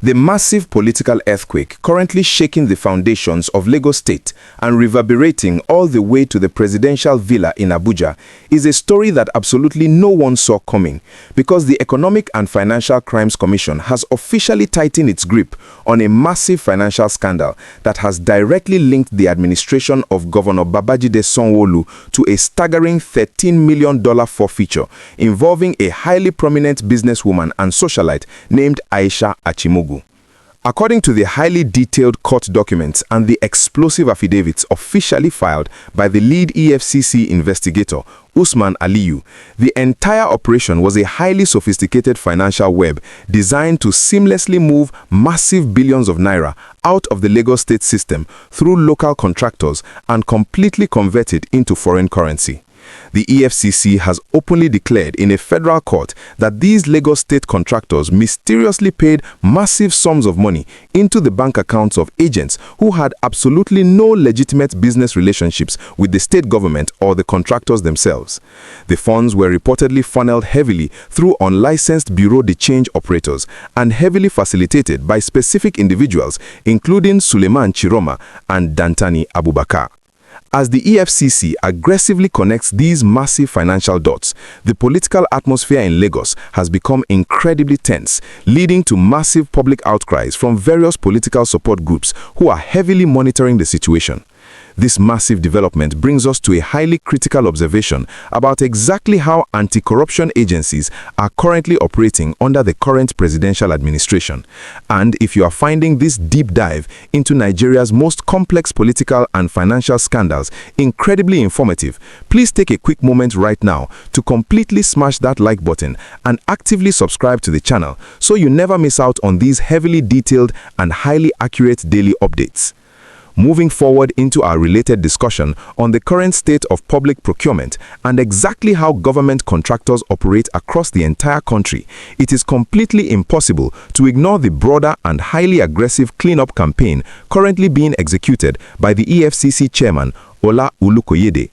The massive political earthquake currently shaking the foundations of Lagos State and reverberating all the way to the presidential villa in Abuja is a story that absolutely no one saw coming, because the Economic and Financial Crimes Commission has officially tightened its grip on a massive financial scandal that has directly linked the administration of Governor Babajide Sanwo-Olu to a staggering $13 million forfeiture involving a highly prominent businesswoman and socialite named Aisha Achimugu. According to the highly detailed court documents and the explosive affidavits officially filed by the lead EFCC investigator, Usman Aliyu, the entire operation was a highly sophisticated financial web designed to seamlessly move massive billions of naira out of the Lagos state system through local contractors and completely convert it into foreign currency. The EFCC has openly declared in a federal court that these Lagos state contractors mysteriously paid massive sums of money into the bank accounts of agents who had absolutely no legitimate business relationships with the state government or the contractors themselves. The funds were reportedly funneled heavily through unlicensed bureau de change operators and heavily facilitated by specific individuals, including Suleiman Chiroma and Dantani Abubakar. As the EFCC aggressively connects these massive financial dots, the political atmosphere in Lagos has become incredibly tense, leading to massive public outcries from various political support groups who are heavily monitoring the situation. This massive development brings us to a highly critical observation about exactly how anti-corruption agencies are currently operating under the current presidential administration. And if you are finding this deep dive into Nigeria's most complex political and financial scandals incredibly informative, please take a quick moment right now to completely smash that like button and actively subscribe to the channel so you never miss out on these heavily detailed and highly accurate daily updates. Moving forward into our related discussion on the current state of public procurement and exactly how government contractors operate across the entire country, it is completely impossible to ignore the broader and highly aggressive cleanup campaign currently being executed by the EFCC chairman, Ola Olukoyede.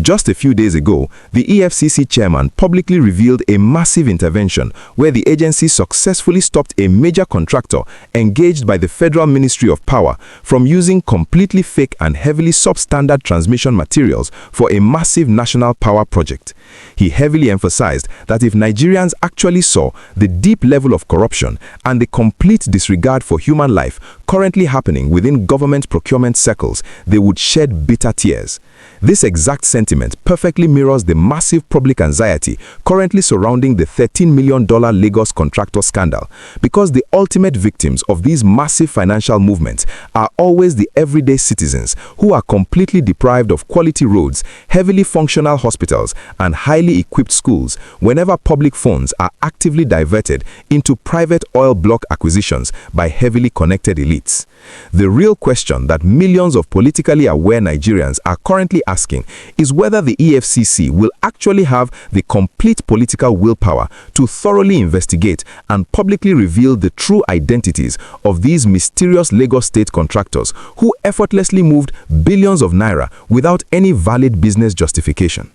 Just a few days ago, the EFCC chairman publicly revealed a massive intervention where the agency successfully stopped a major contractor engaged by the Federal Ministry of Power from using completely fake and heavily substandard transmission materials for a massive national power project. He heavily emphasized that if Nigerians actually saw the deep level of corruption and the complete disregard for human life currently happening within government procurement circles, they would shed bitter tears. This exact sentiment perfectly mirrors the massive public anxiety currently surrounding the $13 million Lagos contractor scandal, because the ultimate victims of these massive financial movements are always the everyday citizens who are completely deprived of quality roads, heavily functional hospitals, and highly equipped schools whenever public funds are actively diverted into private oil block acquisitions by heavily connected elites. The real question that millions of politically aware Nigerians are currently asking is whether the EFCC will actually have the complete political willpower to thoroughly investigate and publicly reveal the true identities of these mysterious Lagos state contractors who effortlessly moved billions of naira without any valid business justification.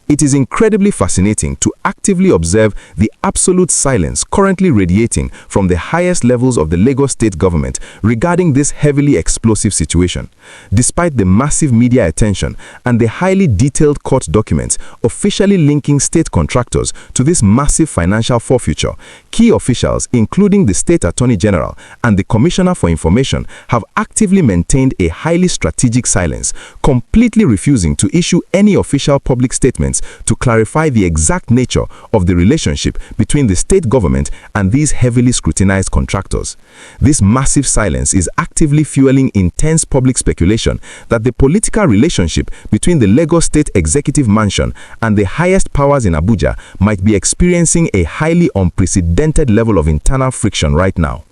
It is incredibly fascinating to actively observe the absolute silence currently radiating from the highest levels of the Lagos state government regarding this heavily explosive situation. Despite the massive media attention and the highly detailed court documents officially linking state contractors to this massive financial forfeiture, key officials, including the State Attorney General and the Commissioner for Information, have actively maintained a highly strategic silence, completely refusing to issue any official public statements to clarify the exact nature of the relationship between the state government and these heavily scrutinized contractors. This massive silence is actively fueling intense public speculation that the political relationship between the Lagos State Executive Mansion and the highest powers in Abuja might be experiencing a highly unprecedented level of internal friction right now.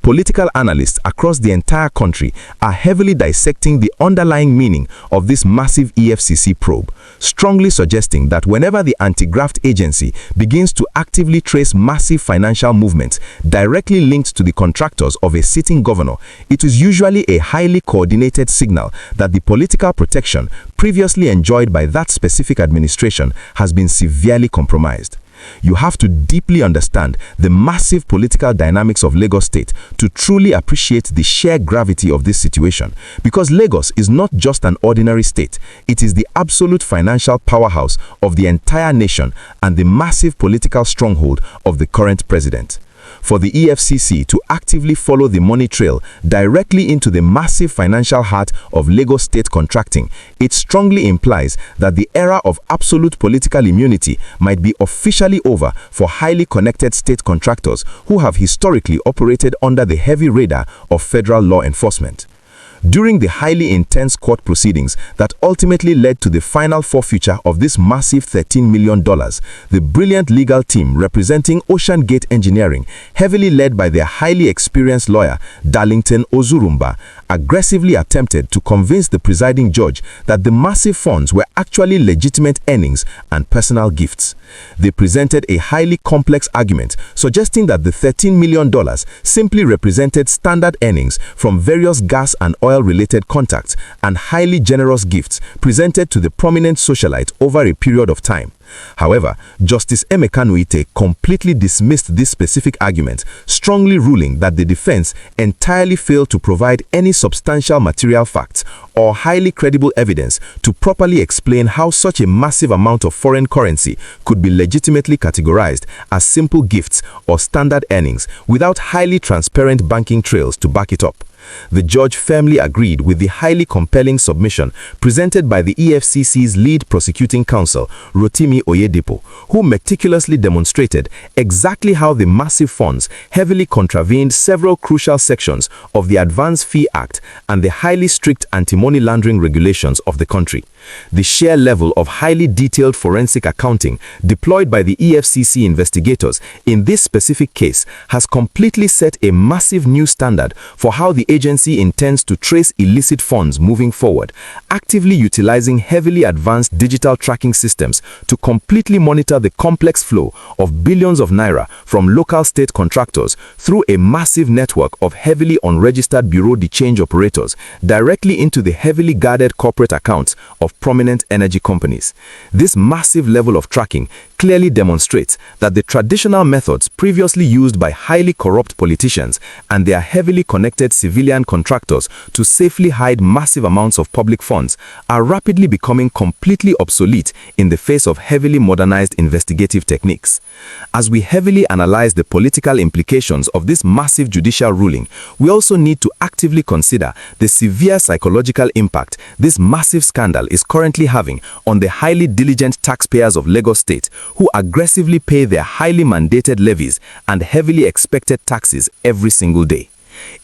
Political analysts across the entire country are heavily dissecting the underlying meaning of this massive EFCC probe, strongly suggesting that whenever the anti-graft agency begins to actively trace massive financial movements directly linked to the contractors of a sitting governor, it is usually a highly coordinated signal that the political protection previously enjoyed by that specific administration has been severely compromised. You have to deeply understand the massive political dynamics of Lagos State to truly appreciate the sheer gravity of this situation, because Lagos is not just an ordinary state, it is the absolute financial powerhouse of the entire nation and the massive political stronghold of the current president. For the EFCC to actively follow the money trail directly into the massive financial heart of Lagos State contracting, it strongly implies that the era of absolute political immunity might be officially over for highly connected state contractors who have historically operated under the heavy radar of federal law enforcement. During the highly intense court proceedings that ultimately led to the final forfeiture of this massive $13 million, the brilliant legal team representing Oceangate Engineering, heavily led by their highly experienced lawyer, Darlington Ozurumba, aggressively attempted to convince the presiding judge that the massive funds were actually legitimate earnings and personal gifts. They presented a highly complex argument suggesting that the $13 million simply represented standard earnings from various gas and oil-related contacts and highly generous gifts presented to the prominent socialite over a period of time. However, Justice Emeka Nwite completely dismissed this specific argument, strongly ruling that the defense entirely failed to provide any substantial material facts or highly credible evidence to properly explain how such a massive amount of foreign currency could be legitimately categorized as simple gifts or standard earnings without highly transparent banking trails to back it up. The judge firmly agreed with the highly compelling submission presented by the EFCC's lead prosecuting counsel, Rotimi Oyedepo, who meticulously demonstrated exactly how the massive funds heavily contravened several crucial sections of the Advance Fee Act and the highly strict anti-money laundering regulations of the country. The sheer level of highly detailed forensic accounting deployed by the EFCC investigators in this specific case has completely set a massive new standard for how the agency intends to trace illicit funds moving forward, actively utilizing heavily advanced digital tracking systems to completely monitor the complex flow of billions of naira from local state contractors through a massive network of heavily unregistered bureau de change operators directly into the heavily guarded corporate accounts of prominent energy companies. This massive level of tracking clearly demonstrates that the traditional methods previously used by highly corrupt politicians and their heavily connected civilian contractors to safely hide massive amounts of public funds are rapidly becoming completely obsolete in the face of heavily modernized investigative techniques. As we heavily analyze the political implications of this massive judicial ruling, we also need to actively consider the severe psychological impact this massive scandal is currently having on the highly diligent taxpayers of Lagos State, who aggressively pay their highly mandated levies and heavily expected taxes every single day.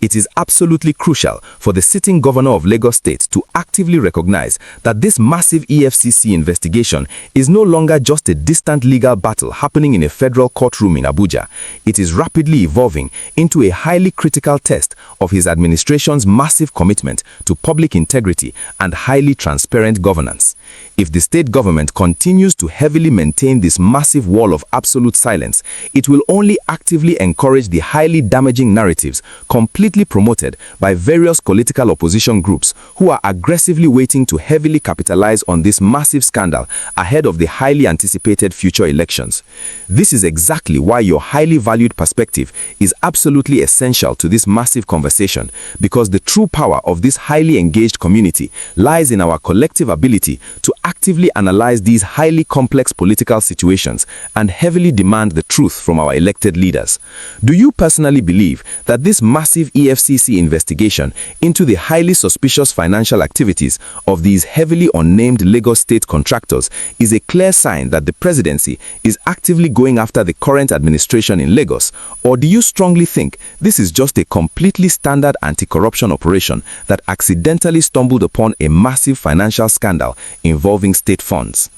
It is absolutely crucial for the sitting governor of Lagos State to actively recognize that this massive EFCC investigation is no longer just a distant legal battle happening in a federal courtroom in Abuja. It is rapidly evolving into a highly critical test of his administration's massive commitment to public integrity and highly transparent governance. If the state government continues to heavily maintain this massive wall of absolute silence, it will only actively encourage the highly damaging narratives completely promoted by various political opposition groups who are aggressively waiting to heavily capitalize on this massive scandal ahead of the highly anticipated future elections. This is exactly why your highly valued perspective is absolutely essential to this massive conversation, because the true power of this highly engaged community lies in our collective ability to actively analyze these highly complex political situations and heavily demand the truth from our elected leaders. Do you personally believe that this massive EFCC investigation into the highly suspicious financial activities of these heavily unnamed Lagos State contractors is a clear sign that the presidency is actively going after the current administration in Lagos? Or do you strongly think this is just a completely standard anti-corruption operation that accidentally stumbled upon a massive financial scandal involving state funds?